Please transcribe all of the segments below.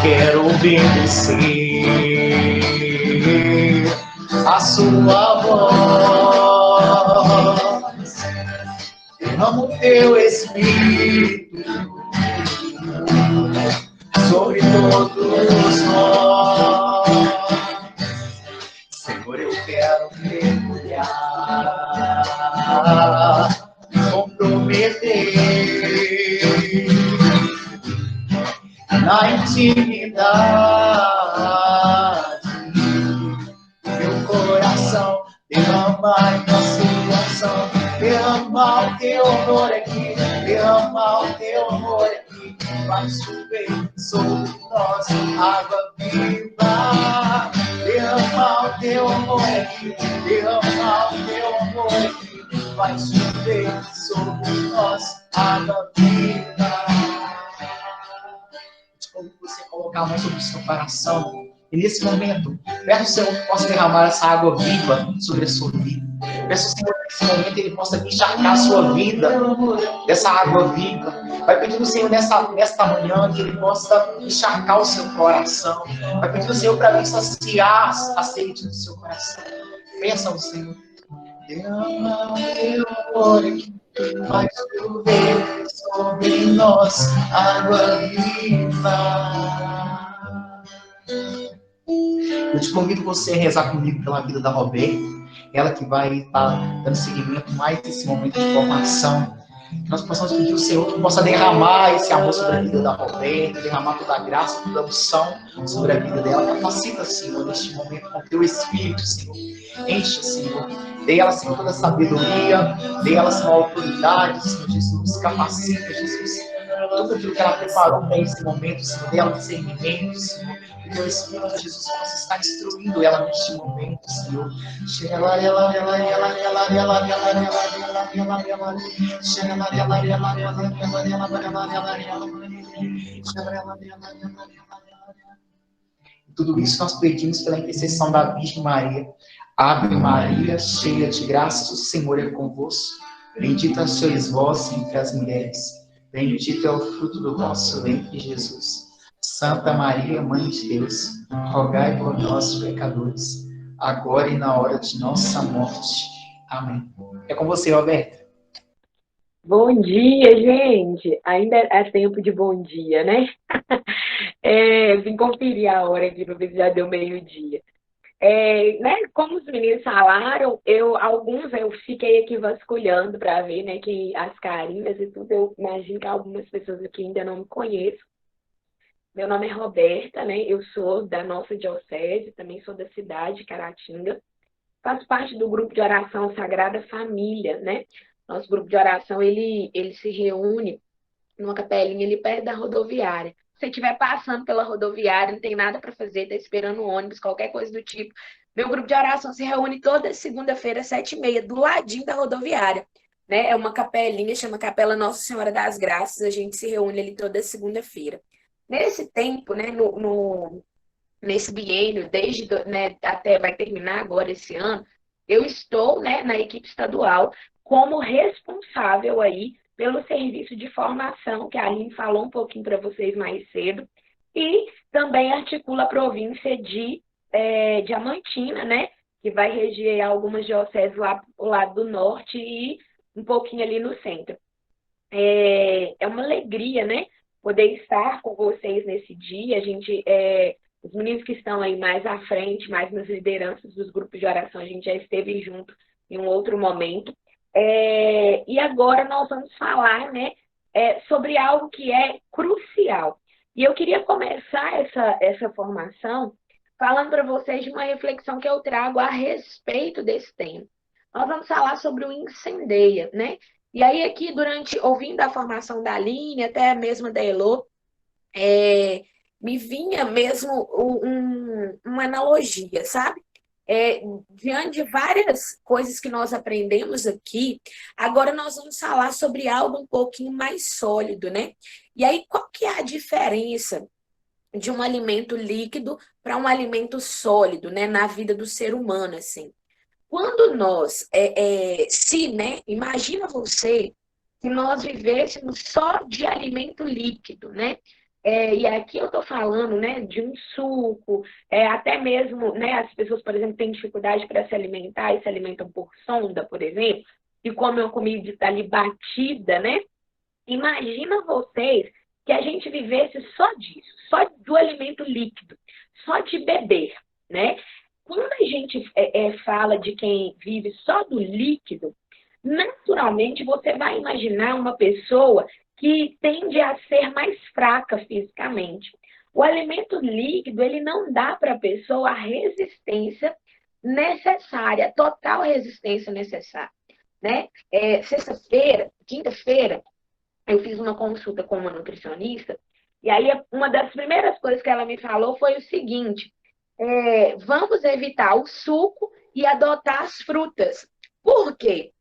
quero obedecer a sua voz. Derrama o teu Espírito sobre todos nós. Senhor, eu quero mergulhar, comprometer na intimidade. Meu coração derrama em nossa oração, derrama o teu amor aqui, derrama o teu amor aqui. Vai chover sobre nós, água viva. Derrama o teu amor aqui, derrama o teu amor aqui. Vai chover sobre nós, água viva. Como você colocar a mão sobre o seu coração, e nesse momento, peço ao Senhor que possa derramar essa água viva sobre a sua vida. Peço ao Senhor que nesse momento Ele possa encharcar a sua vida dessa água viva. Vai pedir ao Senhor nesta manhã que Ele possa encharcar o seu coração. Vai pedir ao Senhor para vir saciar a sede do seu coração. Pensa no Senhor. Derrama o teu amor aqui, vai chover sobre nós, água viva. Eu te convido você a rezar comigo pela vida da Roberta, ela que vai estar dando seguimento mais nesse momento de formação. Que nós possamos pedir ao Senhor que possa derramar esse amor sobre a vida da Roberta, derramar toda a graça, toda a unção sobre a vida dela. Capacita, Senhor, neste momento com o teu Espírito, Senhor. Enche, Senhor. Dê ela, Senhor, toda a sabedoria. Dê ela, Senhor, a autoridade, Senhor Jesus. Capacita, Jesus. Tudo aquilo que ela preparou para esse momento, Senhor. Dê ela discernimento, Senhor. Que o teu Espírito, Jesus, possa estar instruindo ela neste momento, Senhor. Tudo isso nós pedimos pela intercessão da Virgem Maria. Ave Maria, cheia de graça, o Senhor é convosco. Bendita sois vós entre as mulheres. Bendito é o fruto do vosso ventre, Jesus. Santa Maria, Mãe de Deus, rogai por nós, pecadores, agora e na hora de nossa morte. Amém. É com você, Roberta. Bom dia, gente! Ainda é tempo de bom dia, né? Vim conferir a hora aqui para ver se já deu meio-dia. Né, como os meninos falaram, alguns eu fiquei aqui vasculhando para ver, né, que as carinhas e tudo, eu imagino que algumas pessoas aqui ainda não me conhecem. Meu nome é Roberta, né, eu sou da nossa diocese, também sou da cidade de Caratinga, faço parte do grupo de oração Sagrada Família, né. Nosso grupo de oração, ele se reúne numa capelinha ali perto da rodoviária. Se estiver passando pela rodoviária, não tem nada para fazer, está esperando um ônibus, qualquer coisa do tipo. Meu grupo de oração se reúne toda segunda-feira, às 7h30, do ladinho da rodoviária. Né? É uma capelinha, chama Capela Nossa Senhora das Graças, a gente se reúne ali toda segunda-feira. Nesse tempo, né, nesse biênio, né, até vai terminar agora esse ano, eu estou, né, na equipe estadual como responsável aí pelo serviço de formação, que a Aline falou um pouquinho para vocês mais cedo, e também articula a província de Diamantina, né, que vai reger algumas dioceses lá do lado do norte e um pouquinho ali no centro. É uma alegria, né, poder estar com vocês nesse dia. A gente, os meninos que estão aí mais à frente, mais nas lideranças dos grupos de oração, a gente já esteve junto em um outro momento. E agora nós vamos falar, né, sobre algo que é crucial. E eu queria começar essa formação falando para vocês de uma reflexão que eu trago a respeito desse tema. Nós vamos falar sobre o incendeia, né? E aí aqui, ouvindo a formação da Aline, até mesmo da Elô, me vinha mesmo uma analogia, sabe? Diante de várias coisas que nós aprendemos aqui, agora nós vamos falar sobre algo um pouquinho mais sólido, né? E aí, qual que é a diferença de um alimento líquido para um alimento sólido, né, na vida do ser humano, assim? Quando nós, né, imagina você que nós vivêssemos só de alimento líquido, né? E aqui eu estou falando, né, de um suco, até mesmo, né, as pessoas, por exemplo, têm dificuldade para se alimentar e se alimentam por sonda, por exemplo, e comem uma comida ali batida, né? Imagina vocês que a gente vivesse só disso, só do alimento líquido, só de beber, né? Quando a gente fala de quem vive só do líquido, naturalmente você vai imaginar uma pessoa que tende a ser mais fraca fisicamente. O alimento líquido, ele não dá para a pessoa a resistência necessária, a total resistência necessária, né? Sexta-feira, quinta-feira, eu fiz uma consulta com uma nutricionista, e aí uma das primeiras coisas que ela me falou foi o seguinte: vamos evitar o suco e adotar as frutas. Por quê?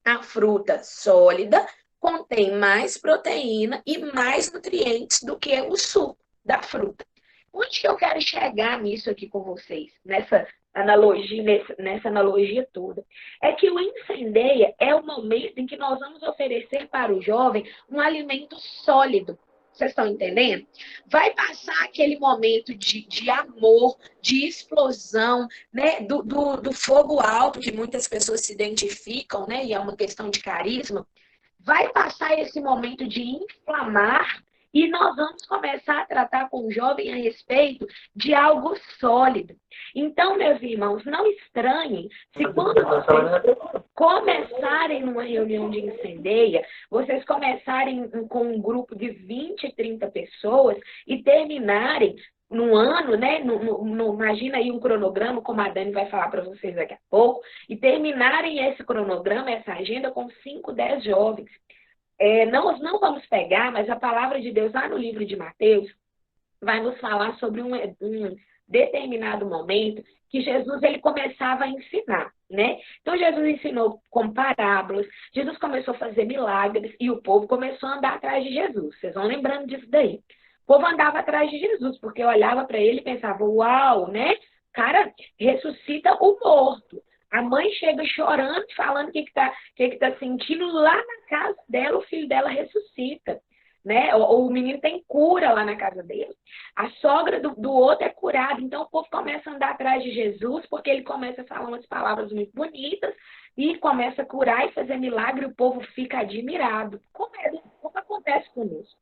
A fruta sólida contém mais proteína e mais nutrientes do que o suco da fruta. Onde que eu quero chegar nisso aqui com vocês? Nessa analogia toda. É que o incendeia é o momento em que nós vamos oferecer para o jovem um alimento sólido. Vocês estão entendendo? Vai passar aquele momento de amor, de explosão, né? Do fogo alto, que muitas pessoas se identificam, né? E é uma questão de carisma. Vai passar esse momento de inflamar e nós vamos começar a tratar com o jovem a respeito de algo sólido. Então, meus irmãos, não estranhem se quando vocês começarem numa reunião de incendeia, vocês começarem com um grupo de 20, 30 pessoas e terminarem no ano, né? Imagina aí um cronograma, como a Dani vai falar para vocês daqui a pouco, e terminarem esse cronograma, essa agenda com 5, 10 jovens. Nós não vamos pegar, mas a palavra de Deus lá no livro de Mateus vai nos falar sobre um determinado momento que Jesus ele começava a ensinar, né? Então Jesus ensinou com parábolas, Jesus começou a fazer milagres e o povo começou a andar atrás de Jesus. Vocês vão lembrando disso daí. O povo andava atrás de Jesus porque olhava para ele e pensava, uau, né? Cara, ressuscita o morto. A mãe chega chorando, falando o que tá sentindo. Lá na casa dela, o filho dela ressuscita. Né? O menino tem cura lá na casa dele. A sogra do outro é curada. Então o povo começa a andar atrás de Jesus, porque ele começa a falar umas palavras muito bonitas e começa a curar e fazer milagre, e o povo fica admirado. Como acontece conosco?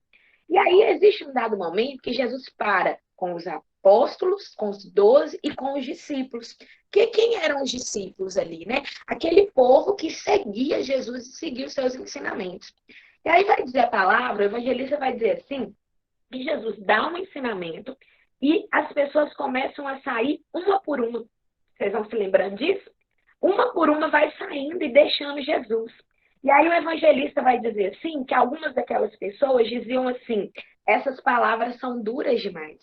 E aí existe um dado momento que Jesus para com os apóstolos, com os 12 e com os discípulos. Quem eram os discípulos ali, né? Aquele povo que seguia Jesus e seguia os seus ensinamentos. E aí vai dizer a palavra, o evangelista vai dizer assim, que Jesus dá um ensinamento e as pessoas começam a sair uma por uma. Vocês vão se lembrando disso? Uma por uma vai saindo e deixando Jesus. E aí o evangelista vai dizer assim, que algumas daquelas pessoas diziam assim, essas palavras são duras demais.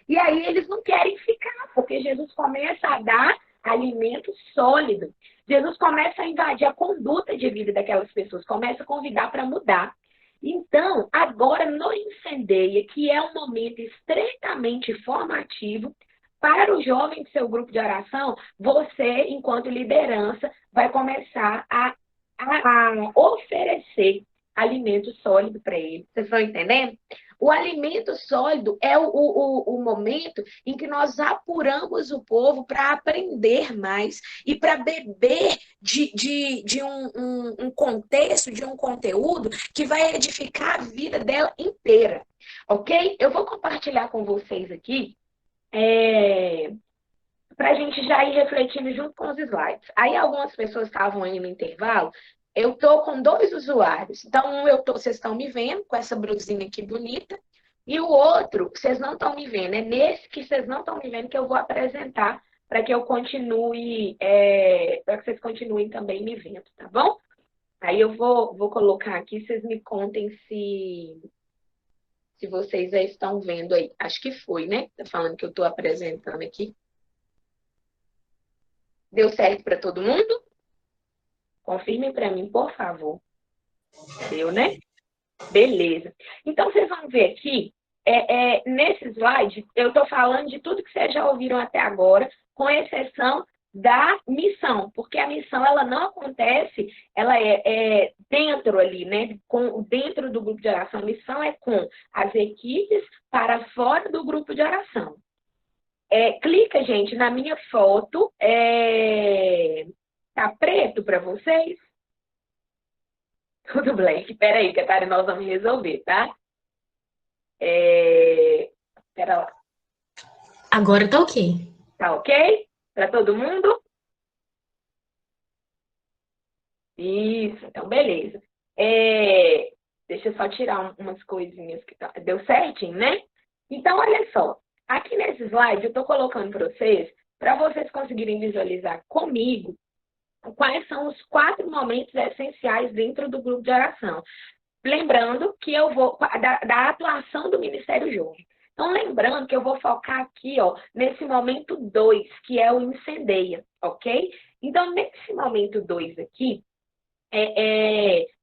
E aí eles não querem ficar, porque Jesus começa a dar alimento sólido. Jesus começa a invadir a conduta de vida daquelas pessoas, começa a convidar para mudar. Então, agora no Incendeia, que é um momento estritamente formativo, para o jovem do seu grupo de oração, você, enquanto liderança, vai começar a oferecer alimento sólido para ele. Vocês estão entendendo? O alimento sólido é o momento em que nós apuramos o povo para aprender mais e para beber de um contexto, de um conteúdo que vai edificar a vida dela inteira. Ok? Eu vou compartilhar com vocês aqui para a gente já ir refletindo junto com os slides. Aí algumas pessoas estavam aí no intervalo. Eu estou com 2 usuários. Então, vocês estão me vendo com essa blusinha aqui bonita. E o outro, vocês não estão me vendo. É nesse que vocês não estão me vendo que eu vou apresentar para que eu continue, para que vocês continuem também me vendo, tá bom? Aí eu vou colocar aqui, vocês me contem se vocês já estão vendo aí. Acho que foi, né? Tá falando que eu estou apresentando aqui. Deu certo para todo mundo? Confirme para mim, por favor. Deu, né? Beleza. Então, vocês vão ver aqui, nesse slide, eu estou falando de tudo que vocês já ouviram até agora, com exceção da missão, porque a missão ela não acontece, ela é dentro ali, né? Dentro do grupo de oração. A missão é com as equipes para fora do grupo de oração. Clica, gente, na minha foto. Tá preto para vocês? Tudo black. Peraí, Catarina, nós vamos resolver, tá? Pera lá. Agora tá ok. Tá ok? Para todo mundo? Isso, então beleza. Deixa eu só tirar umas coisinhas que deu certinho, né? Então, olha só. Aqui nesse slide eu estou colocando para vocês conseguirem visualizar comigo quais são os 4 momentos essenciais dentro do grupo de oração. Lembrando que eu vou da atuação do Ministério Jovem. Então, lembrando que eu vou focar aqui, ó, nesse momento 2, que é o incendeia, ok? Então, nesse momento 2 aqui,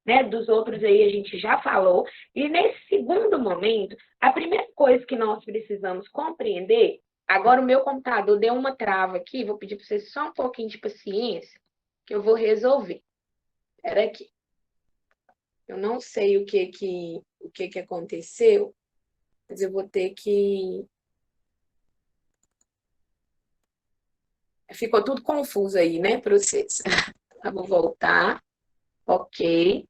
né, dos outros aí a gente já falou, e nesse segundo momento, a primeira coisa que nós precisamos compreender, agora o meu computador deu uma trava aqui, vou pedir para vocês só um pouquinho de paciência, que eu vou resolver. Espera aqui. Eu não sei o que aconteceu, mas eu vou ter que... Ficou tudo confuso aí, né, para vocês. Eu vou voltar. Ok.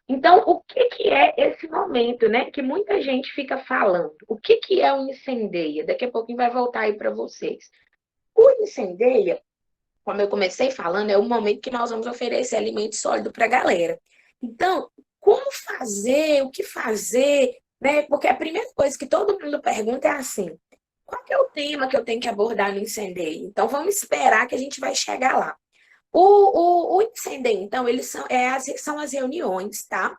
Então, o que é esse momento, né, que muita gente fica falando? O que é o incendeia? Daqui a pouquinho vai voltar aí para vocês. O incendeia, como eu comecei falando, é o momento que nós vamos oferecer alimento sólido para a galera. Então, como fazer, o que fazer, né? Porque a primeira coisa que todo mundo pergunta é assim, qual que é o tema que eu tenho que abordar no incendeia? Então, vamos esperar que a gente vai chegar lá. O incendeia, então, são as reuniões, tá?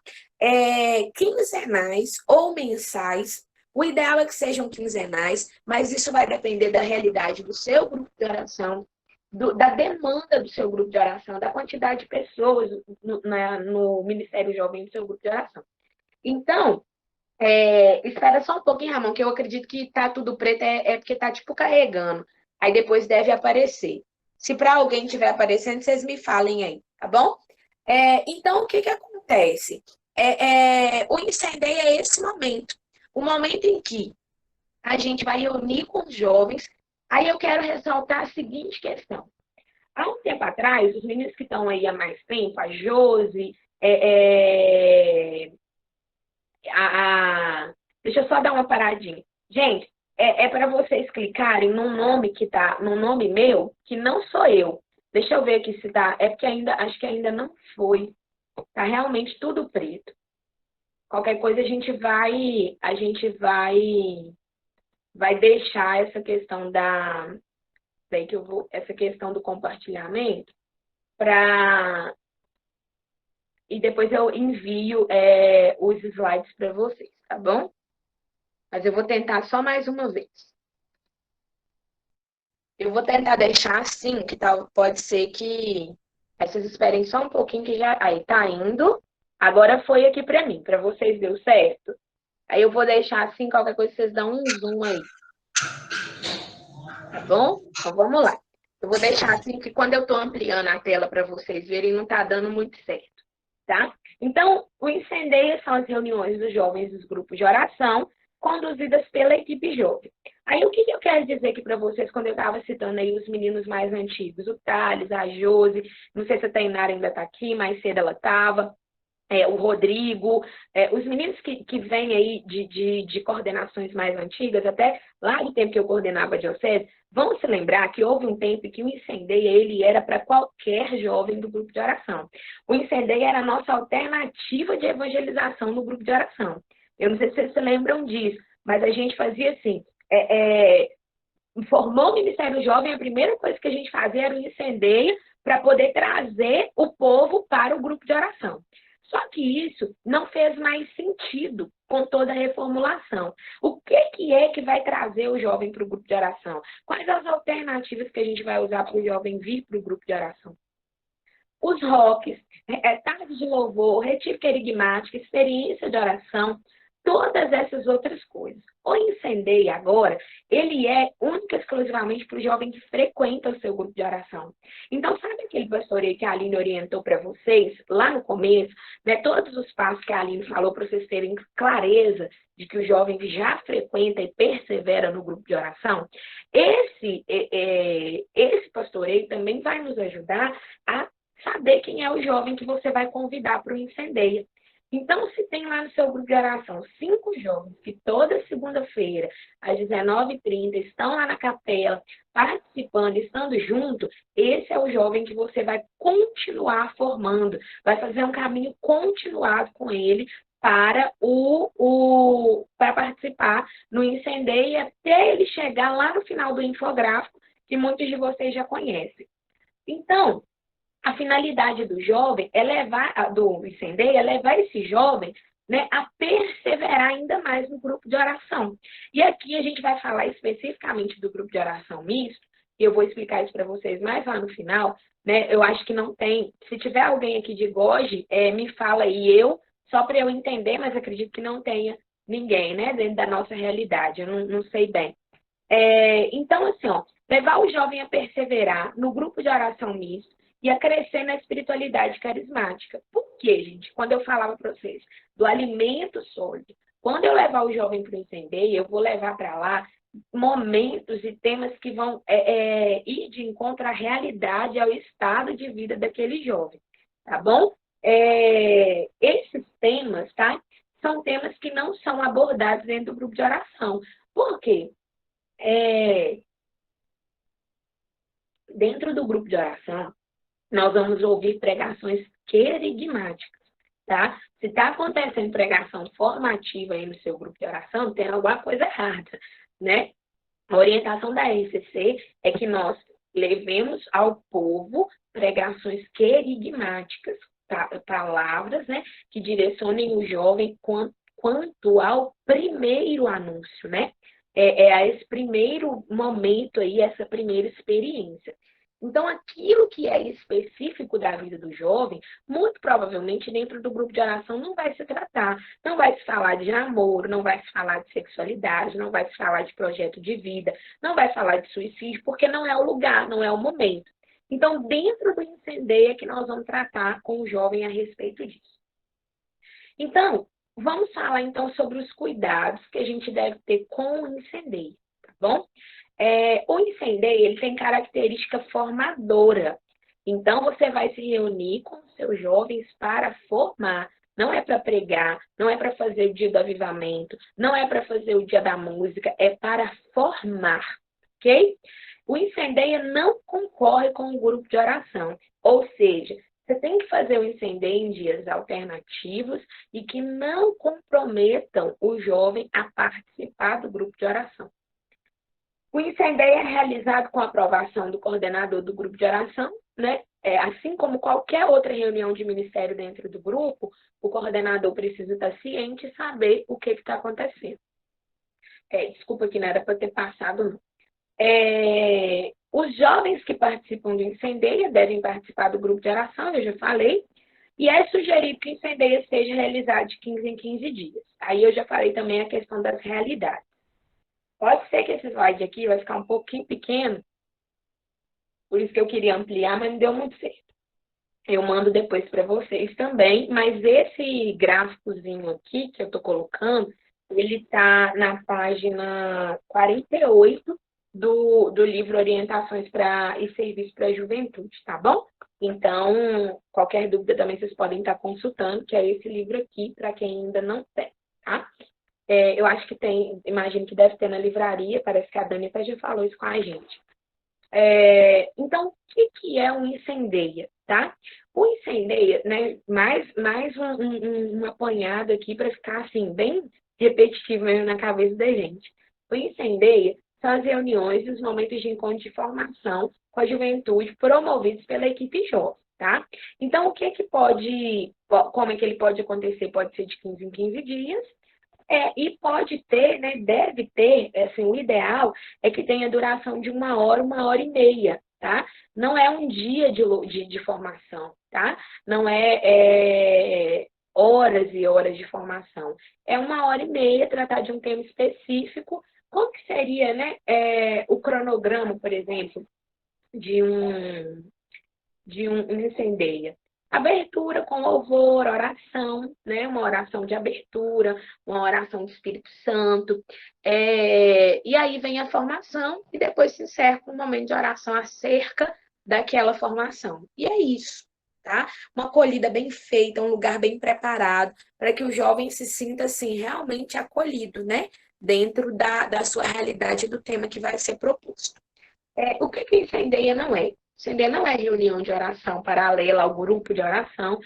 Quinzenais ou mensais. O ideal é que sejam quinzenais, mas isso vai depender da realidade do seu grupo de oração, da demanda do seu grupo de oração, da quantidade de pessoas no Ministério Jovem do seu grupo de oração. Então, espera só um pouquinho, Ramon, que eu acredito que tá tudo preto, porque tá tipo carregando. Aí depois deve aparecer. Se para alguém estiver aparecendo, vocês me falem aí, tá bom? Então, o que acontece? O incendeia é esse momento. O momento em que a gente vai reunir com os jovens. Aí eu quero ressaltar a seguinte questão. Há um tempo atrás, os meninos que estão aí há mais tempo, a Josi, deixa eu só dar uma paradinha. Gente, para vocês clicarem num nome que tá, num nome meu, que não sou eu. Deixa eu ver aqui se tá. Porque acho que ainda não foi. Tá realmente tudo preto. Qualquer coisa a gente vai deixar essa questão essa questão do compartilhamento e depois eu envio os slides para vocês, tá bom? Mas eu vou tentar só mais uma vez. Eu vou tentar deixar assim, que pode ser que... Aí vocês esperem só um pouquinho que já... Aí, tá indo. Agora foi aqui para mim. Para vocês deu certo? Aí eu vou deixar assim, qualquer coisa vocês dão um zoom aí. Tá bom? Então vamos lá. Eu vou deixar assim que quando eu estou ampliando a tela para vocês verem, não está dando muito certo. Tá? Então, o incendeia são as reuniões dos jovens dos grupos de oração, conduzidas pela equipe jovem. Aí, o que eu quero dizer aqui para vocês, quando eu estava citando aí os meninos mais antigos, o Thales, a Josi, não sei se a Tainara ainda está aqui, mais cedo ela estava, o Rodrigo, os meninos que vêm aí de coordenações mais antigas, até lá do tempo que eu coordenava a diocese, vão se lembrar que houve um tempo que o incendeia ele era para qualquer jovem do grupo de oração. O incendeia era a nossa alternativa de evangelização no grupo de oração. Eu não sei se vocês se lembram disso, mas a gente fazia assim, formou o Ministério Jovem, a primeira coisa que a gente fazia era o incendeia para poder trazer o povo para o grupo de oração. Só que isso não fez mais sentido com toda a reformulação. O que é que vai trazer o jovem para o grupo de oração? Quais as alternativas que a gente vai usar para o jovem vir para o grupo de oração? Os rocks, tarde de louvor, retiro querigmático, experiência de oração, todas essas outras coisas. O Incendeia agora, ele é único e exclusivamente para o jovem que frequenta o seu grupo de oração. Então, sabe aquele pastoreio que a Aline orientou para vocês, lá no começo, né, todos os passos que a Aline falou para vocês terem clareza de que o jovem já frequenta e persevera no grupo de oração? Esse pastoreio também vai nos ajudar a saber quem é o jovem que você vai convidar para o Incendeia. Então, se tem lá no seu grupo de oração 5 jovens que toda segunda-feira, às 19h30, estão lá na capela, participando, estando junto, esse é o jovem que você vai continuar formando, vai fazer um caminho continuado com ele para para participar no Incendeia até ele chegar lá no final do infográfico, que muitos de vocês já conhecem. Então, a finalidade do jovem é do Incendeia é levar esse jovem, né, a perseverar ainda mais no grupo de oração. E aqui a gente vai falar especificamente do grupo de oração misto, e eu vou explicar isso para vocês mais lá no final, né? Eu acho que não tem. Se tiver alguém aqui de Goje, me fala aí só para eu entender, mas acredito que não tenha ninguém, né, dentro da nossa realidade, eu não sei bem. Então, assim, levar o jovem a perseverar no grupo de oração misto, e a crescer na espiritualidade carismática. Por quê, gente? Quando eu falava para vocês do alimento sólido, quando eu levar o jovem para o Incendeia, eu vou levar para lá momentos e temas que vão ir de encontro à realidade, ao estado de vida daquele jovem, tá bom? Esses temas, tá? São temas que não são abordados dentro do grupo de oração. Por quê? Dentro do grupo de oração, nós vamos ouvir pregações querigmáticas, tá? Se está acontecendo pregação formativa aí no seu grupo de oração, tem alguma coisa errada, né? A orientação da RCC é que nós levemos ao povo pregações querigmáticas, tá? Palavras, né, que direcionem o jovem quanto ao primeiro anúncio, né? A esse primeiro momento aí, essa primeira experiência. Então, aquilo que é específico da vida do jovem, muito provavelmente dentro do grupo de oração não vai se tratar. Não vai se falar de namoro, não vai se falar de sexualidade, não vai se falar de projeto de vida, não vai falar de suicídio, porque não é o lugar, não é o momento. Então, dentro do Incendeia é que nós vamos tratar com o jovem a respeito disso. Então, vamos falar então sobre os cuidados que a gente deve ter com o Incendeia, tá bom? O Incendeia, ele tem característica formadora. Então, você vai se reunir com os seus jovens para formar. Não é para pregar, não é para fazer o dia do avivamento, não é para fazer o dia da música, é para formar, ok? O Incendeia não concorre com o grupo de oração. Ou seja, você tem que fazer o Incendeia em dias alternativos e que não comprometam o jovem a participar do grupo de oração. O Incendeia é realizado com a aprovação do coordenador do grupo de oração, né? Assim como qualquer outra reunião de ministério dentro do grupo, o coordenador precisa estar ciente e saber o que está acontecendo. Desculpa que não era para ter passado, não. Os jovens que participam do Incendeia devem participar do grupo de oração, eu já falei, e é sugerido que o Incendeia seja realizado de 15 em 15 dias. Aí eu já falei também a questão das realidades. Pode ser que esse slide aqui vai ficar um pouquinho pequeno, por isso que eu queria ampliar, mas não deu muito certo. Eu mando depois para vocês também, mas esse gráficozinho aqui que eu estou colocando, ele está na página 48 do livro Orientações e Serviços para a Juventude, tá bom? Então, qualquer dúvida também vocês podem estar consultando, que é esse livro aqui, para quem ainda não tem, tá? Eu acho que tem, imagino que deve ter na livraria, parece que a Dani até já falou isso com a gente. Então, o que é um Incendeia, tá? O Incendeia, né, mais um apanhado aqui para ficar assim, bem repetitivo mesmo na cabeça da gente. O Incendeia são as reuniões e os momentos de encontro de formação com a juventude promovidos pela equipe jovem, tá? Então, como é que ele pode acontecer? Pode ser de 15 em 15 dias, e pode ter, né, deve ter, assim, o ideal é que tenha duração de 1 hora e meia, tá? Não é um dia de formação, tá? Não horas e horas de formação. É 1h30 tratar de um tema específico. Como que seria, né, o cronograma, por exemplo, de um incendeia? Abertura com louvor, oração, né? Uma oração de abertura, uma oração do Espírito Santo. E aí vem a formação e depois se encerra com um momento de oração acerca daquela formação. E é isso, tá? Uma acolhida bem feita, um lugar bem preparado, para que o jovem se sinta, assim, realmente acolhido, né? Dentro da sua realidade do tema que vai ser proposto. O que incendeia não é? Incendeia não é reunião de oração paralela ao grupo de oração.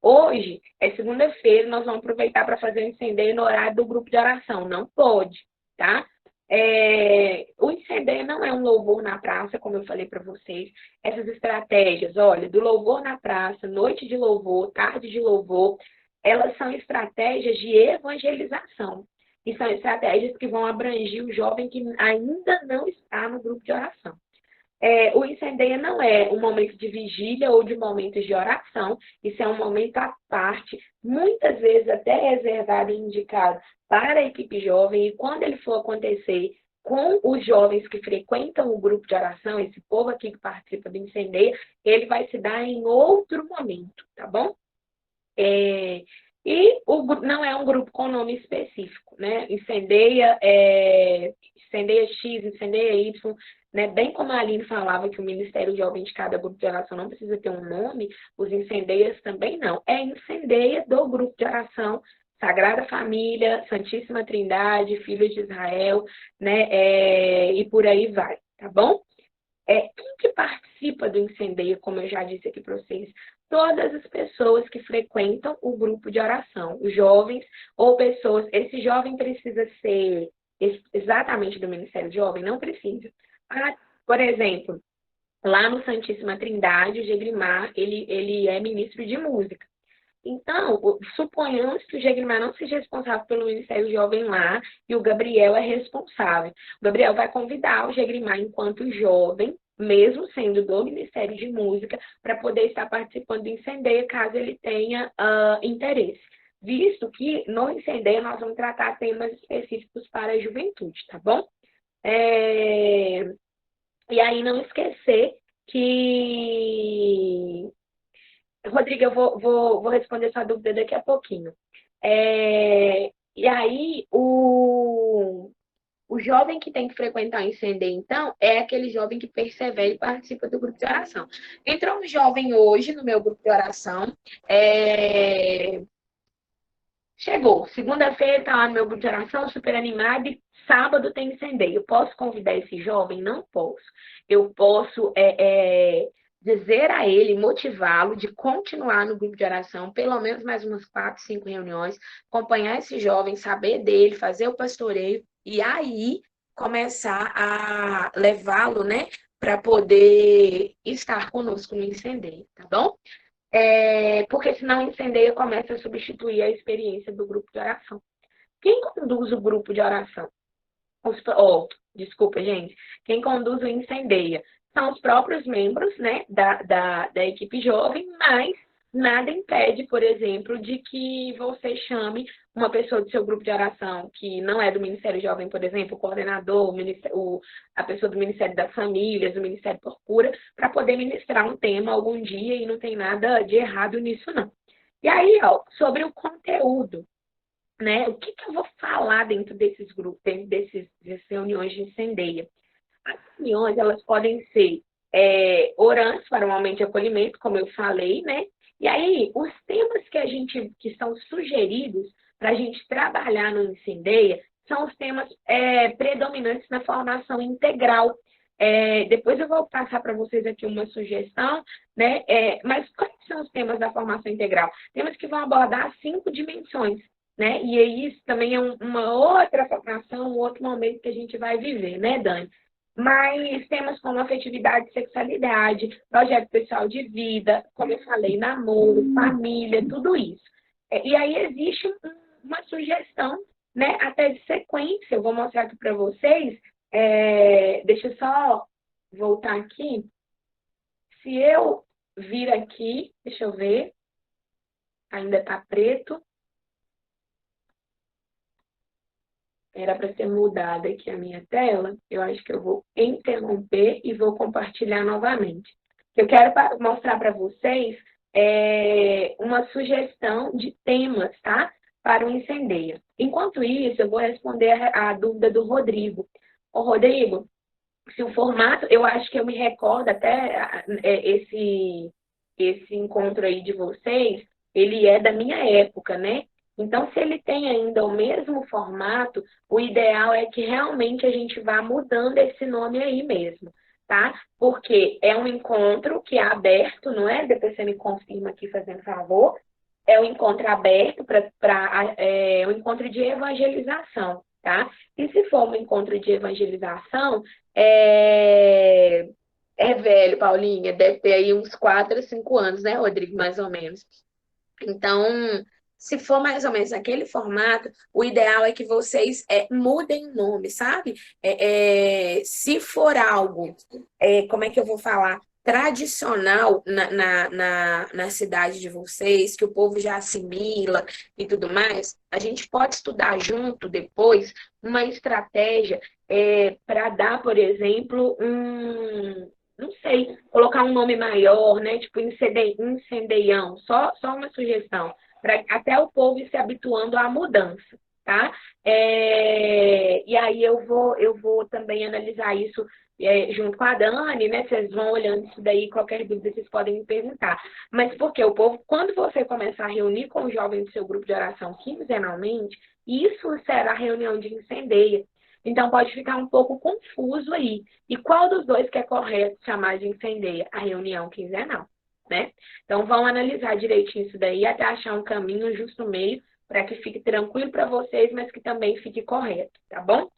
Hoje é segunda-feira, nós vamos aproveitar para fazer o incendeio no horário do grupo de oração. Não pode, tá? O incendeio não é um louvor na praça, como eu falei para vocês. Essas estratégias, olha, do louvor na praça, noite de louvor, tarde de louvor, elas são estratégias de evangelização. E são estratégias que vão abranger o jovem que ainda não está no grupo de oração. O incendeia não é um momento de vigília ou de momentos de oração, isso é um momento à parte, muitas vezes até reservado e indicado para a equipe jovem, e quando ele for acontecer com os jovens que frequentam o grupo de oração, esse povo aqui que participa do incendeia, ele vai se dar em outro momento, tá bom? E não é um grupo com nome específico, né? Incendeia X, incendeia Y, né? Bem como a Aline falava que o Ministério Jovem de cada grupo de oração não precisa ter um nome, os incendeias também não. É incendeia do grupo de oração Sagrada Família, Santíssima Trindade, Filhos de Israel, né? E por aí vai, tá bom? Quem que participa do incendeio, como eu já disse aqui para vocês? Todas as pessoas que frequentam o grupo de oração, os jovens ou pessoas. Esse jovem precisa ser exatamente do Ministério Jovem? Não precisa. Por exemplo, lá no Santíssima Trindade, o Gegrimar, ele é ministro de música. Então, suponhamos que o Gegrimar não seja responsável pelo Ministério Jovem lá e o Gabriel é responsável. O Gabriel vai convidar o Gegrimar enquanto jovem, mesmo sendo do Ministério de Música, para poder estar participando do Incendeia, caso ele tenha interesse. Visto que no Incendeia nós vamos tratar temas específicos para a juventude, tá bom? E aí não esquecer que... Rodrigo, eu vou responder sua dúvida daqui a pouquinho. E aí, o jovem que tem que frequentar o Incendeia, então, é aquele jovem que persevera e participa do grupo de oração. Entrou um jovem hoje no meu grupo de oração, chegou, segunda-feira está lá no meu grupo de oração, super animado, e sábado tem Incendeia. Eu posso convidar esse jovem? Não posso. Eu posso dizer a ele, motivá-lo de continuar no grupo de oração, pelo menos mais umas 4, 5 reuniões, acompanhar esse jovem, saber dele, fazer o pastoreio, e aí começar a levá-lo, né, para poder estar conosco no Incendeia, tá bom? Porque senão o Incendeia começa a substituir a experiência do grupo de oração. Quem conduz o grupo de oração? Desculpa, gente. Quem conduz o Incendeia são os próprios membros, né, da equipe jovem, mas nada impede, por exemplo, de que você chame uma pessoa do seu grupo de oração que não é do Ministério Jovem, por exemplo, o coordenador, a pessoa do Ministério das Famílias, do Ministério por Cura, para poder ministrar um tema algum dia, e não tem nada de errado nisso, não. E aí, sobre o conteúdo, né? O que eu vou falar dentro desses grupos, dentro dessas reuniões de Incendeia? As reuniões, elas podem ser orantes para um momento de acolhimento, como eu falei, né? E aí, os temas que são sugeridos para a gente trabalhar no Incendeia são os temas predominantes na formação integral. Depois eu vou passar para vocês aqui uma sugestão, né? Mas quais são os temas da formação integral? Temas que vão abordar 5 dimensões, né? E aí isso também é uma outra formação, um outro momento que a gente vai viver, né, Dani? Mas temas como afetividade e sexualidade, projeto pessoal de vida, como eu falei, namoro, família, tudo isso. E aí existe uma sugestão, né, até de sequência, eu vou mostrar aqui para vocês. Deixa eu só voltar aqui. Se eu vir aqui, deixa eu ver. Ainda tá preto. Era para ser mudada aqui a minha tela. Eu acho que eu vou interromper e vou compartilhar novamente. Eu quero mostrar para vocês uma sugestão de temas, tá? Para o Incendeia. Enquanto isso, eu vou responder a dúvida do Rodrigo. Ô, Rodrigo, se o formato, eu acho que eu me recordo até esse encontro aí de vocês, ele é da minha época, né? Então, se ele tem ainda o mesmo formato, o ideal é que realmente a gente vá mudando esse nome aí mesmo, tá? Porque é um encontro que é aberto, não é? Depois você me confirma aqui, fazendo favor. É um encontro aberto para um encontro de evangelização, tá? E se for um encontro de evangelização, é, é velho, Paulinha, deve ter aí uns 4 a 5 anos, né, Rodrigo, mais ou menos. Então, se for mais ou menos aquele formato, o ideal é que vocês mudem o nome, sabe? Se for algo, como é que eu vou falar? Tradicional na cidade de vocês, que o povo já assimila e tudo mais, a gente pode estudar junto depois uma estratégia para dar, por exemplo, não sei, colocar um nome maior, né? Tipo incendeião, só uma sugestão, para até o povo ir se habituando à mudança, tá? E aí eu vou também analisar isso junto com a Dani, né? Vocês vão olhando isso daí, qualquer dúvida vocês podem me perguntar. Mas porque o povo, quando você começar a reunir com os jovens do seu grupo de oração quinzenalmente, isso será reunião de incendeia. Então pode ficar um pouco confuso aí. E qual dos dois que é correto chamar de incendeia? A reunião quinzenal, né? Então vão analisar direitinho isso daí até achar um caminho, um justo meio, para que fique tranquilo para vocês, mas que também fique correto, tá bom?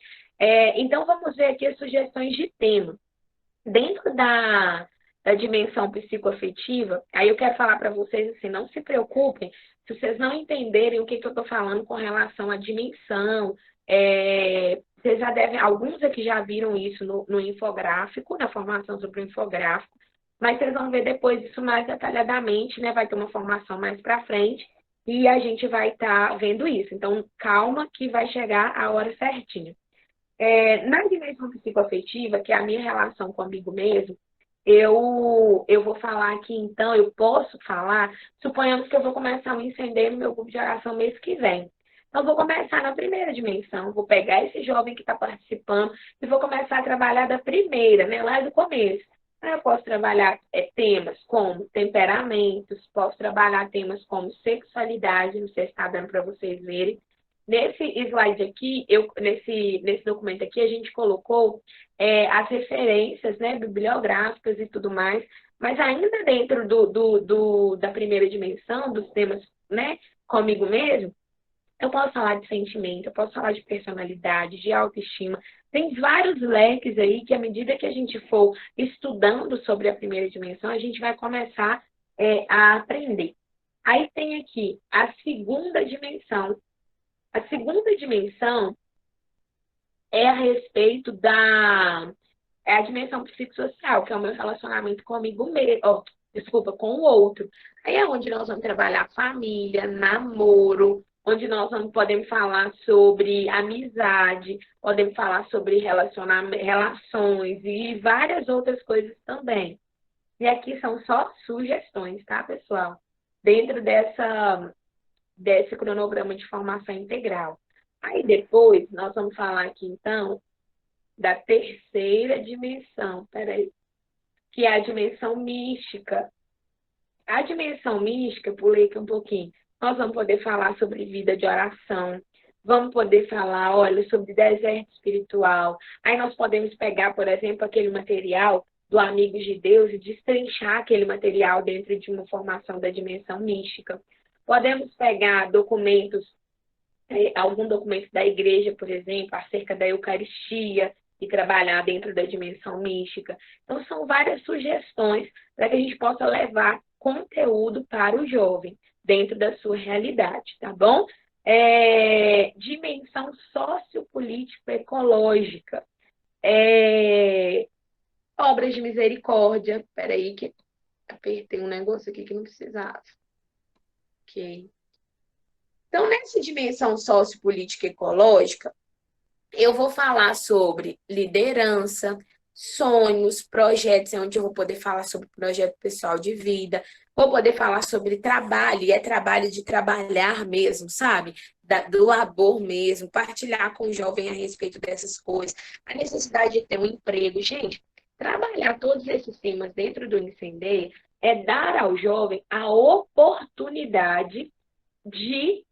Então vamos ver aqui as sugestões de tema. Dentro da dimensão psicoafetiva, aí eu quero falar para vocês assim, não se preocupem se vocês não entenderem o que eu estou falando com relação à dimensão. Vocês já devem, alguns aqui já viram isso no infográfico, na formação sobre o infográfico, mas vocês vão ver depois isso mais detalhadamente, né? Vai ter uma formação mais para frente e a gente vai estar vendo isso. Então, calma que vai chegar a hora certinha. Na dimensão psicoafetiva, que é a minha relação comigo mesmo, eu vou falar aqui, então, eu posso falar, suponhamos que eu vou começar um incêndio no meu grupo de oração mês que vem. Então, eu vou começar na primeira dimensão, vou pegar esse jovem que está participando e vou começar a trabalhar da primeira, né, lá do começo. Eu posso trabalhar temas como temperamentos, posso trabalhar temas como sexualidade, não sei se está dando para vocês verem. Nesse slide aqui, nesse documento aqui, a gente colocou as referências, né, bibliográficas e tudo mais, mas ainda dentro da primeira dimensão, dos temas, né, comigo mesmo, eu posso falar de sentimento, eu posso falar de personalidade, de autoestima. Tem vários leques aí que, à medida que a gente for estudando sobre a primeira dimensão, a gente vai começar a aprender. Aí tem aqui a segunda dimensão. A segunda dimensão é a respeito é a dimensão psicossocial, que é o meu relacionamento comigo mesmo, desculpa, com o outro. Aí é onde nós vamos trabalhar família, namoro, onde nós podemos falar sobre amizade, podemos falar sobre relações e várias outras coisas também. E aqui são só sugestões, tá, pessoal? Dentro desse cronograma de formação integral. Aí depois nós vamos falar aqui então da terceira dimensão, peraí, que é a dimensão mística. A dimensão mística, pulei aqui um pouquinho, nós vamos poder falar sobre vida de oração, vamos poder falar, olha, sobre deserto espiritual. Aí nós podemos pegar, por exemplo, aquele material do Amigos de Deus e destrinchar aquele material dentro de uma formação da dimensão mística. Podemos pegar documentos, algum documento da igreja, por exemplo, acerca da Eucaristia, e trabalhar dentro da dimensão mística. Então, são várias sugestões para que a gente possa levar conteúdo para o jovem, dentro da sua realidade, tá bom? Dimensão sociopolítico-ecológica. Obras de misericórdia. Peraí, que apertei um negócio aqui que não precisava. Ok. Então, nessa dimensão sociopolítica e ecológica, eu vou falar sobre liderança, sonhos, projetos, onde eu vou poder falar sobre projeto pessoal de vida, vou poder falar sobre trabalho, e é trabalho de trabalhar mesmo, sabe? Do labor mesmo, partilhar com o jovem a respeito dessas coisas, a necessidade de ter um emprego. Gente, trabalhar todos esses temas dentro do Unicendei é dar ao jovem a oportunidade de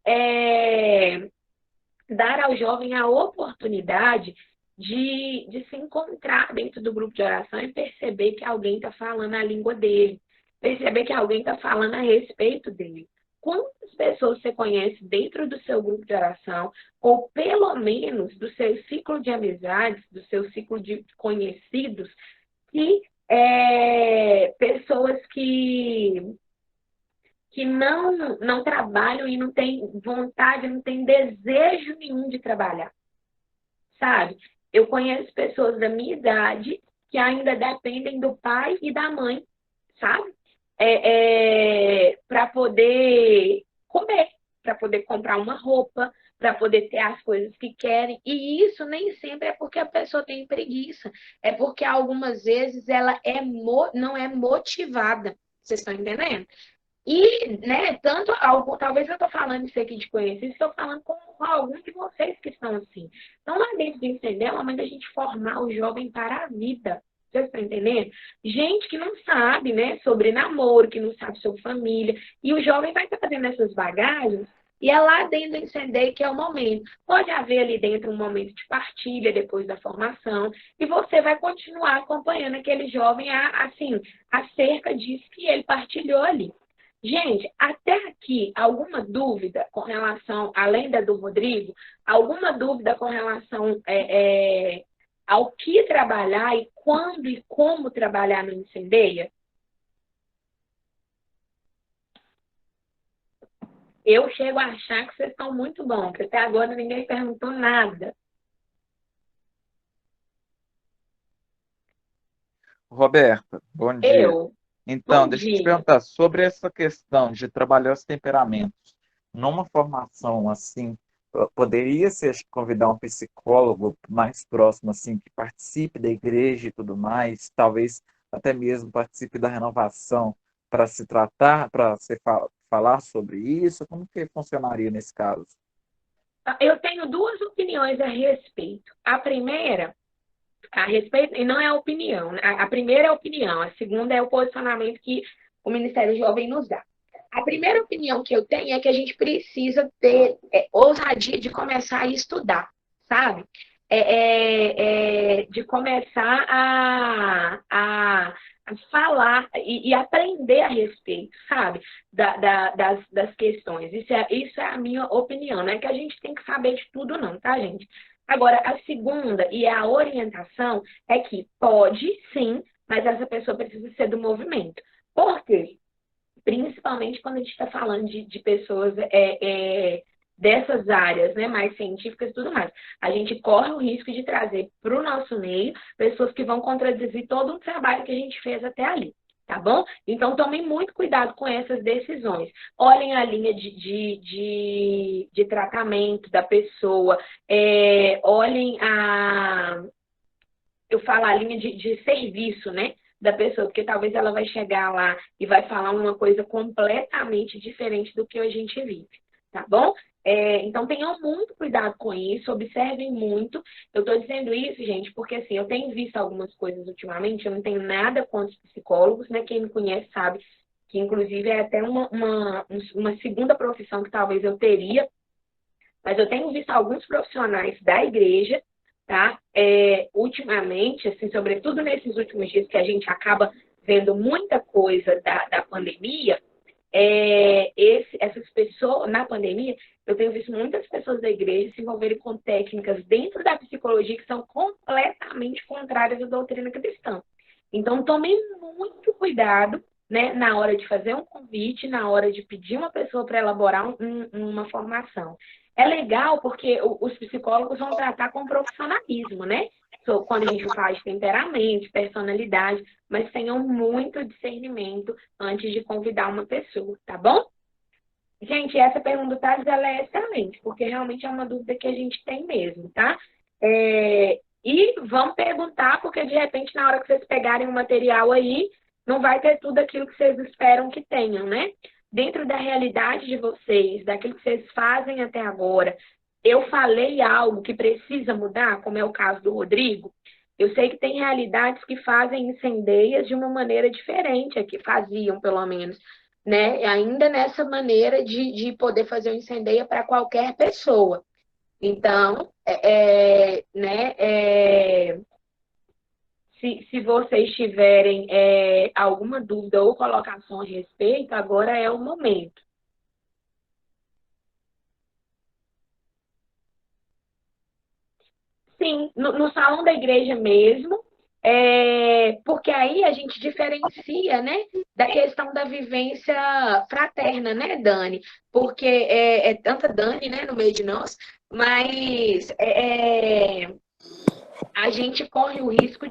dar ao jovem a oportunidade de se encontrar dentro do grupo de oração e perceber que alguém está falando a língua dele, perceber que alguém está falando a respeito dele. Quantas pessoas você conhece dentro do seu grupo de oração, ou pelo menos do seu ciclo de amizades, do seu ciclo de conhecidos, que pessoas que não trabalham e não têm vontade, não têm desejo nenhum de trabalhar, sabe? Eu conheço pessoas da minha idade que ainda dependem do pai e da mãe, sabe? Para poder comer, para poder comprar uma roupa, para poder ter as coisas que querem. E isso nem sempre é porque a pessoa tem preguiça, é porque algumas vezes ela não é motivada. Vocês estão entendendo? E, né, talvez eu estou falando isso aqui de conhecidos, estou falando com alguns de vocês que estão assim. Então, lá dentro do Entender é uma maneira da gente formar o jovem para a vida. Vocês estão entendendo? Gente que não sabe, né, sobre namoro, que não sabe sobre família. E o jovem vai trazendo essas bagagens e é lá dentro do Entender que é o momento. Pode haver ali dentro um momento de partilha depois da formação e você vai continuar acompanhando aquele jovem assim, acerca disso que ele partilhou ali. Gente, até aqui, alguma dúvida com relação, além da do Rodrigo, alguma dúvida com relação ao que trabalhar e quando e como trabalhar no Incendeia? Eu chego a achar que vocês estão muito bons, porque até agora ninguém perguntou nada. Roberta, bom dia. Então, Bom deixa eu te dia. perguntar sobre essa questão de trabalhar os temperamentos. Numa formação assim, poderia se convidar um psicólogo mais próximo, assim, que participe da igreja e tudo mais, talvez até mesmo participe da renovação para se tratar, para se falar sobre isso? Como que funcionaria nesse caso? Eu tenho duas opiniões a respeito. A primeira a respeito, e não é a opinião, né? A primeira é a opinião, a segunda é o posicionamento que o Ministério Jovem nos dá. A primeira opinião que eu tenho é que a gente precisa ter ousadia de começar a estudar, sabe? De começar a falar e aprender a respeito, sabe? Das questões. Isso é a minha opinião. Não é que a gente tem que saber de tudo, não, tá, gente? Agora, a segunda, e a orientação, é que pode, sim, mas essa pessoa precisa ser do movimento. Por quê? Principalmente quando a gente está falando de pessoas dessas áreas, né, mais científicas e tudo mais. A gente corre o risco de trazer para o nosso meio pessoas que vão contradizer todo o trabalho que a gente fez até ali. Tá bom? Então, tomem muito cuidado com essas decisões. Olhem a linha de tratamento da pessoa, olhem eu falo a linha de serviço, né? Da pessoa, porque talvez ela vai chegar lá e vai falar uma coisa completamente diferente do que a gente vive, tá bom? Então, tenham muito cuidado com isso, observem muito. Eu estou dizendo isso, gente, porque assim, eu tenho visto algumas coisas ultimamente, eu não tenho nada contra os psicólogos, né? Quem me conhece sabe que, inclusive, é até uma segunda profissão que talvez eu teria, mas eu tenho visto alguns profissionais da igreja, tá? Ultimamente, assim, sobretudo nesses últimos dias que a gente acaba vendo muita coisa da pandemia, essas pessoas, na pandemia, eu tenho visto muitas pessoas da igreja se envolverem com técnicas dentro da psicologia que são completamente contrárias à doutrina cristã. Então, tomem muito cuidado, né, na hora de fazer um convite, na hora de pedir uma pessoa para elaborar uma formação. É legal porque os psicólogos vão tratar com profissionalismo, né? Quando a gente fala de temperamento, personalidade, mas tenham muito discernimento antes de convidar uma pessoa, tá bom? Gente, essa pergunta do Thales, ela é excelente, porque realmente é uma dúvida que a gente tem mesmo, tá? E vão perguntar, porque de repente, na hora que vocês pegarem o material aí, não vai ter tudo aquilo que vocês esperam que tenham, né? Dentro da realidade de vocês, daquilo que vocês fazem até agora, eu falei algo que precisa mudar, como é o caso do Rodrigo. Eu sei que tem realidades que fazem incendeias de uma maneira diferente, aqui faziam, pelo menos, né? Ainda nessa maneira de poder fazer o incendeia para qualquer pessoa. Então, né, se vocês tiverem alguma dúvida ou colocação a respeito, agora é o momento. Sim, no salão da igreja mesmo, porque aí a gente diferencia, né, da questão da vivência fraterna, né, Dani? Porque é tanta Dani, né, no meio de nós, mas a gente corre o risco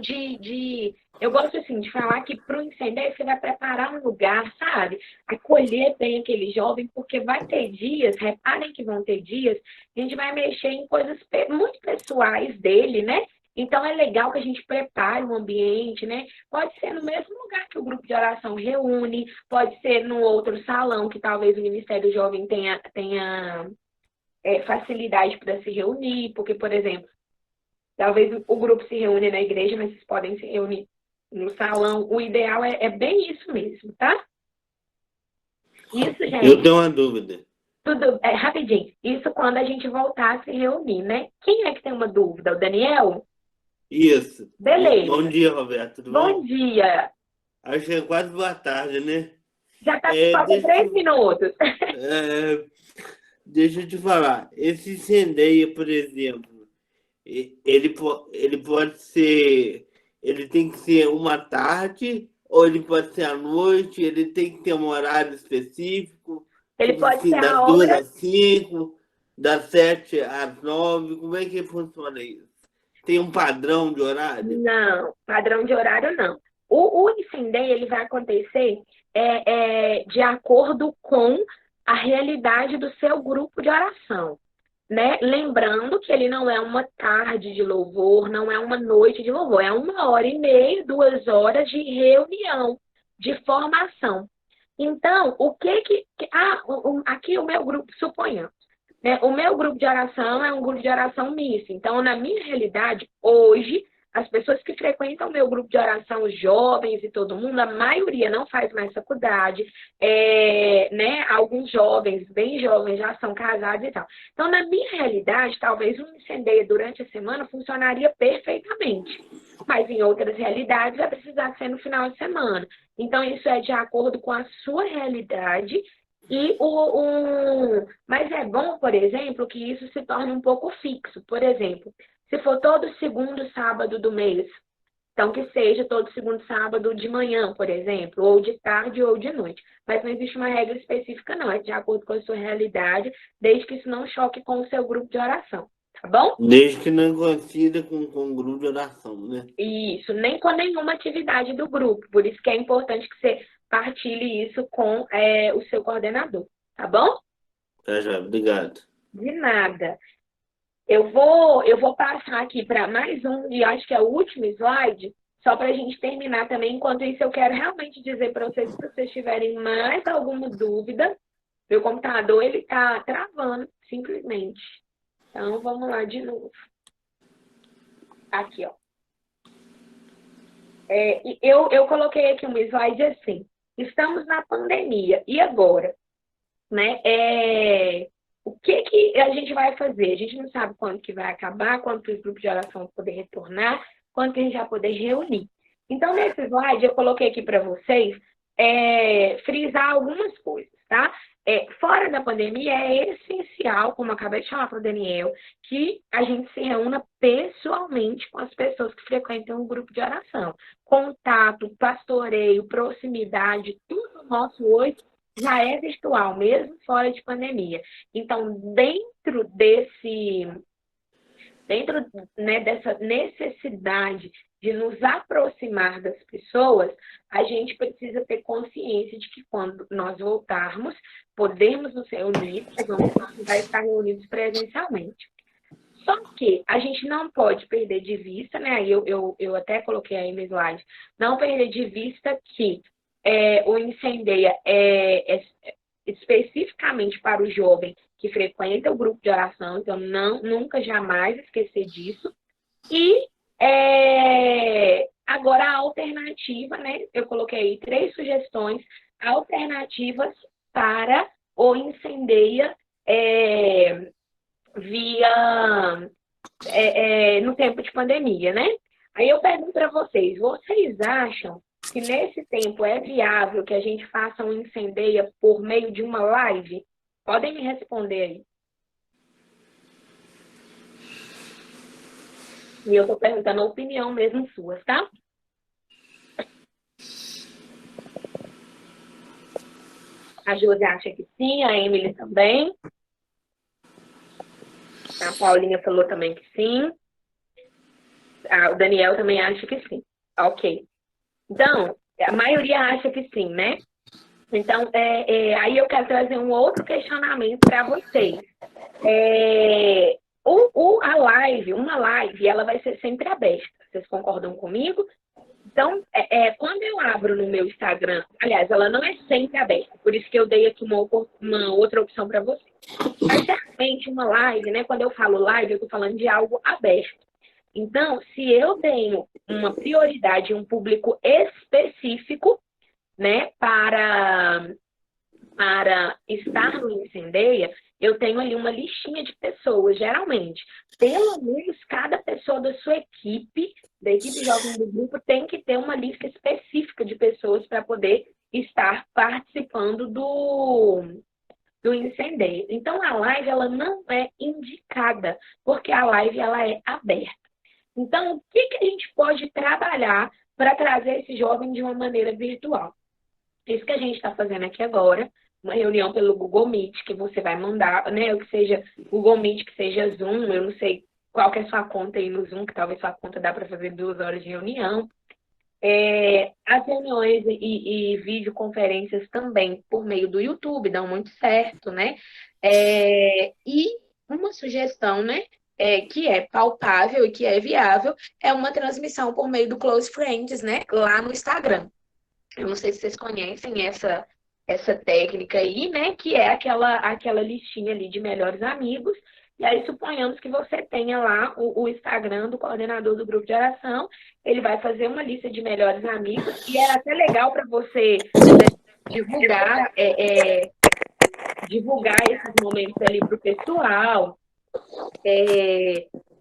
eu gosto assim de falar que para o incêndio você vai preparar um lugar, sabe? Acolher bem aquele jovem, porque vai ter dias, reparem que vão ter dias, a gente vai mexer em coisas muito pessoais dele, né? Então é legal que a gente prepare um ambiente, né? Pode ser no mesmo lugar que o grupo de oração reúne, pode ser no outro salão que talvez o Ministério Jovem tenha facilidade para se reunir, porque, por exemplo, talvez o grupo se reúne na igreja, mas vocês podem se reunir no salão. O ideal é bem isso mesmo, tá? Isso, Eu gente, tenho uma dúvida. tudo rapidinho. Isso quando a gente voltar a se reunir, né? Quem é que tem uma dúvida? O Daniel? Isso. Bom Beleza. dia, Roberto. Tudo Bom bom? dia. Acho que é quase boa tarde, né? Já tá É, falta deixa, 3 minutos. é, deixa eu te falar. Esse incendeia, por exemplo, ele pode ser. Ele tem que ser uma tarde, ou ele pode ser à noite, ele tem que ter um horário específico, Ele tipo pode assim, ser das a 2 obra. às 5, das 7 às 9. Como é que funciona isso? Tem um padrão de horário? Não, padrão de horário não. O incendeio ele vai acontecer de acordo com a realidade do seu grupo de oração, né? Lembrando que ele não é uma tarde de louvor, não é uma noite de louvor, é 1h30, 2 horas de reunião, de formação. Então, aqui o meu grupo, suponhamos, né? O meu grupo de oração é um grupo de oração misto. Então, na minha realidade, hoje, as pessoas que frequentam o meu grupo de oração, os jovens e todo mundo, a maioria não faz mais faculdade, né? Alguns jovens, bem jovens, já são casados e tal. Então, na minha realidade, talvez um incendeio durante a semana funcionaria perfeitamente. Mas em outras realidades vai precisar ser no final de semana. Então, isso é de acordo com a sua realidade mas é bom, por exemplo, que isso se torne um pouco fixo. Por exemplo, se for todo segundo sábado do mês, então que seja todo segundo sábado de manhã, por exemplo, ou de tarde ou de noite. Mas não existe uma regra específica, não. É de acordo com a sua realidade, desde que isso não choque com o seu grupo de oração. Tá bom? Desde que não coincida com o grupo de oração, né? Isso, nem com nenhuma atividade do grupo. Por isso que é importante que você partilhe isso com o seu coordenador. Tá bom? Tá, já, obrigado. De nada. Eu vou passar aqui para mais um, e acho que é o último slide, só para a gente terminar também. Enquanto isso, eu quero realmente dizer para vocês, se vocês tiverem mais alguma dúvida, meu computador ele está travando, simplesmente. Então, vamos lá de novo. Aqui, ó. Eu coloquei aqui um slide assim. Estamos na pandemia, e agora? Né? O que a gente vai fazer? A gente não sabe quando que vai acabar, quando que os grupos de oração vão poder retornar, quando que a gente vai poder reunir. Então, nesse slide, eu coloquei aqui para vocês frisar algumas coisas, tá? Fora da pandemia, é essencial, como eu acabei de falar para o Daniel, que a gente se reúna pessoalmente com as pessoas que frequentam o grupo de oração. Contato, pastoreio, proximidade, tudo nosso hoje já é virtual, mesmo fora de pandemia. Então, dentro dentro, né, dessa necessidade de nos aproximar das pessoas, a gente precisa ter consciência de que quando nós voltarmos, podemos nos reunir, nós vamos precisar estar reunidos presencialmente. Só que a gente não pode perder de vista, né? Aí eu até coloquei aí no slide, não perder de vista que o Incendeia é especificamente para o jovem que frequenta o grupo de oração, então nunca, jamais esquecer disso. E agora a alternativa, né? Eu coloquei aí 3 sugestões alternativas para o Incendeia via no tempo de pandemia, né? Aí eu pergunto para vocês acham que nesse tempo é viável que a gente faça um Incendeia por meio de uma live? Podem me responder aí. E eu estou perguntando a opinião mesmo suas, tá? A Josi acha que sim, a Emily também. A Paulinha falou também que sim. O Daniel também acha que sim. Ok. Então, a maioria acha que sim, né? Então, aí eu quero trazer um outro questionamento para vocês. Uma live, ela vai ser sempre aberta. Vocês concordam comigo? Então, quando eu abro no meu Instagram, aliás, ela não é sempre aberta, por isso que eu dei aqui uma outra opção para vocês. Mas, certamente, uma live, né? Quando eu falo live, eu estou falando de algo aberto. Então, se eu tenho uma prioridade, um público específico, né, para estar no Incendeia, eu tenho ali uma listinha de pessoas, geralmente. Pelo menos cada pessoa da sua equipe, da equipe jovem do grupo, tem que ter uma lista específica de pessoas para poder estar participando do Incendeia. Então, a live, ela não é indicada, porque a live, ela é aberta. Então, o que a gente pode trabalhar para trazer esse jovem de uma maneira virtual? Isso que a gente está fazendo aqui agora, uma reunião pelo Google Meet, que você vai mandar, né? Ou que seja Google Meet, que seja Zoom, eu não sei qual que é a sua conta aí no Zoom, que talvez sua conta dá para fazer 2 horas de reunião. As reuniões e videoconferências também por meio do YouTube dão muito certo, né? E uma sugestão, né? Que é palpável e que é viável, é uma transmissão por meio do Close Friends, né? Lá no Instagram. Eu não sei se vocês conhecem essa técnica aí, né? Que é aquela listinha ali de melhores amigos. E aí, suponhamos que você tenha lá o Instagram do coordenador do grupo de oração, ele vai fazer uma lista de melhores amigos, e era até legal para você, né, divulgar esses momentos ali para o pessoal,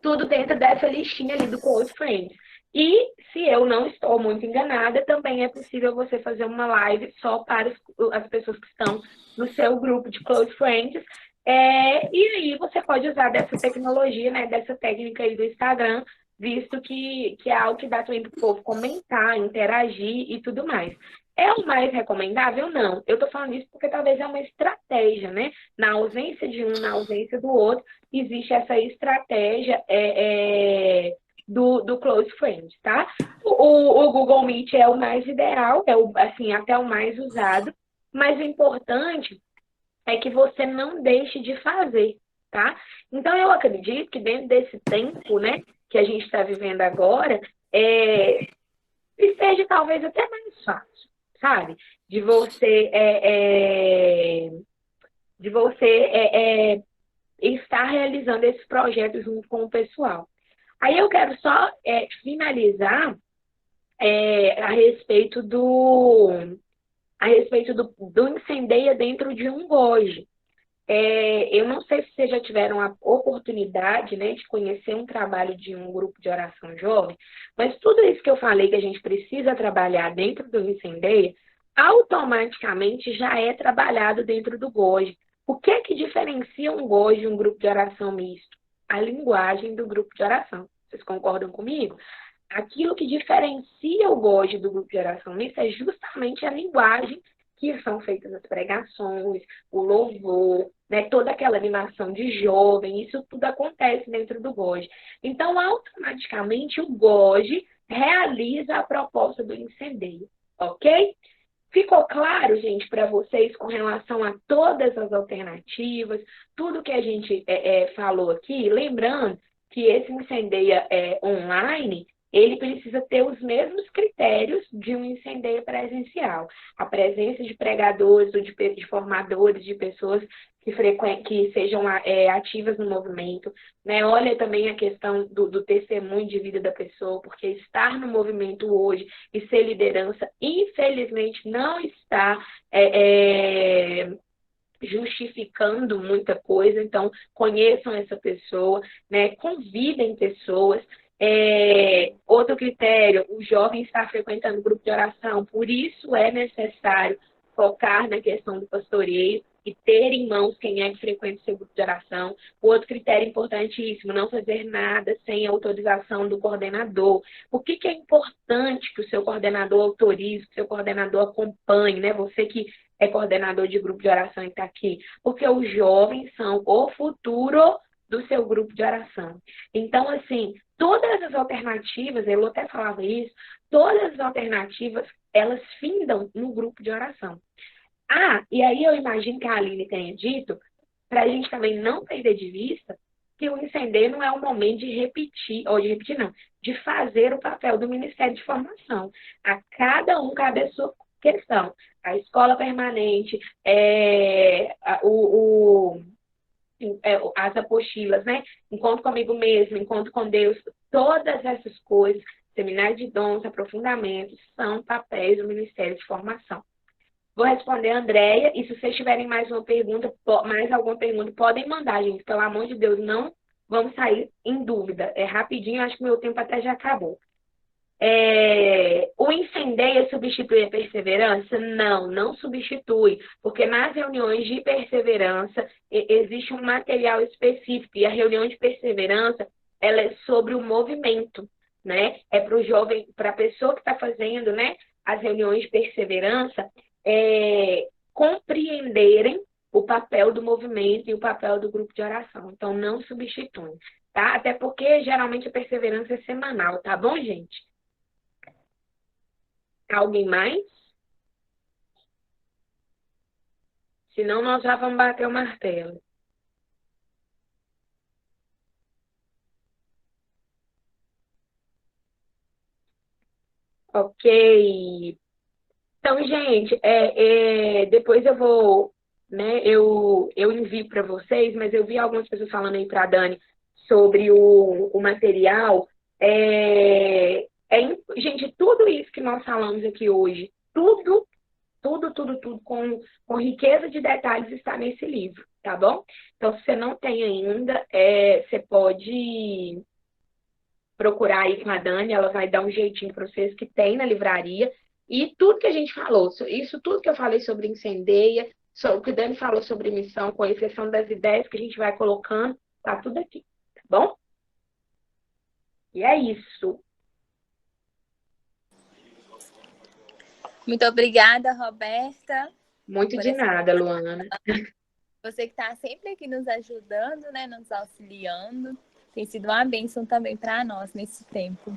tudo dentro dessa listinha ali do Close Friends. E, se eu não estou muito enganada, também é possível você fazer uma live só para as pessoas que estão no seu grupo de Close Friends. E aí você pode usar dessa tecnologia, né, dessa técnica aí do Instagram, visto que é algo que dá tempo para o povo comentar, interagir e tudo mais. É o mais recomendável? Não. Eu estou falando isso porque talvez é uma estratégia, né? Na ausência de um, na ausência do outro, existe essa estratégia do Close Friends, tá? O Google Meet é o mais ideal, assim, até o mais usado, mas o importante é que você não deixe de fazer, tá? Então, eu acredito que dentro desse tempo, né, que a gente está vivendo agora, seja talvez até mais fácil, sabe? De você estar realizando esses projetos junto com o pessoal. Aí eu quero só finalizar a respeito do Incendeia dentro de um GOJ. Eu não sei se vocês já tiveram a oportunidade, né, de conhecer um trabalho de um grupo de oração jovem, mas tudo isso que eu falei que a gente precisa trabalhar dentro do Incendeia, automaticamente já é trabalhado dentro do GOJ. O que é que diferencia um GOJ de um grupo de oração misto? A linguagem do grupo de oração. Vocês concordam comigo? Aquilo que diferencia o GOJ do grupo de oração misto é justamente a linguagem que são feitas as pregações, o louvor, né, toda aquela animação de jovem, isso tudo acontece dentro do GOG. Então, automaticamente, o GOG realiza a proposta do incendeio, ok? Ficou claro, gente, para vocês com relação a todas as alternativas, tudo que a gente falou aqui? Lembrando que esse incendeia online, ele precisa ter os mesmos critérios de um incendeio presencial. A presença de pregadores ou de formadores, de pessoas que sejam ativas no movimento, né? Olha também a questão do testemunho de vida da pessoa, porque estar no movimento hoje e ser liderança, infelizmente, não está justificando muita coisa. Então, conheçam essa pessoa, né? Convidem pessoas. Outro critério, o jovem está frequentando grupo de oração, por isso é necessário focar na questão do pastoreio e ter em mãos quem é que frequenta o seu grupo de oração. O outro critério importantíssimo, não fazer nada sem autorização do coordenador. Por que é importante que o seu coordenador autorize, que o seu coordenador acompanhe, né? Você que é coordenador de grupo de oração e está aqui. Porque os jovens são o futuro do seu grupo de oração. Então, assim, todas as alternativas, eu até falava isso, todas as alternativas, elas findam no grupo de oração. E aí eu imagino que a Aline tenha dito, para a gente também não perder de vista, que o incendeio não é o momento de repetir, de fazer o papel do Ministério de Formação. A cada um cabe a sua questão. A escola permanente, as apostilas, né? Encontro comigo mesmo, encontro com Deus, todas essas coisas, seminário de dons, aprofundamentos, são papéis do Ministério de Formação. Vou responder a Andréia, e se vocês tiverem mais alguma pergunta, podem mandar, gente. Pelo amor de Deus, não vamos sair em dúvida. É rapidinho, acho que meu tempo até já acabou. O incendeio substitui a perseverança? Não, não substitui, porque nas reuniões de perseverança existe um material específico, e a reunião de perseverança, ela é sobre o movimento, né? É para o jovem, para a pessoa que está fazendo, né, as reuniões de perseverança, compreenderem o papel do movimento e o papel do grupo de oração. Então, não substitui, tá? Até porque, geralmente, a perseverança é semanal, tá bom, gente? Alguém mais? Senão, nós já vamos bater o martelo. Ok. Então, gente, depois eu vou, né, eu envio para vocês, mas eu vi algumas pessoas falando aí para a Dani sobre o material. Gente, tudo isso que nós falamos aqui hoje, tudo com riqueza de detalhes está nesse livro, tá bom? Então, se você não tem ainda, você pode procurar aí com a Dani, ela vai dar um jeitinho para vocês, que tem na livraria. E tudo que a gente falou, isso tudo que eu falei sobre incendeia, o que o Dani falou sobre missão, com exceção das ideias que a gente vai colocando, tá tudo aqui, tá bom? E é isso. Muito obrigada, Roberta. Muito de nada, Luana. Você que está sempre aqui nos ajudando, né, nos auxiliando. Tem sido uma bênção também para nós nesse tempo.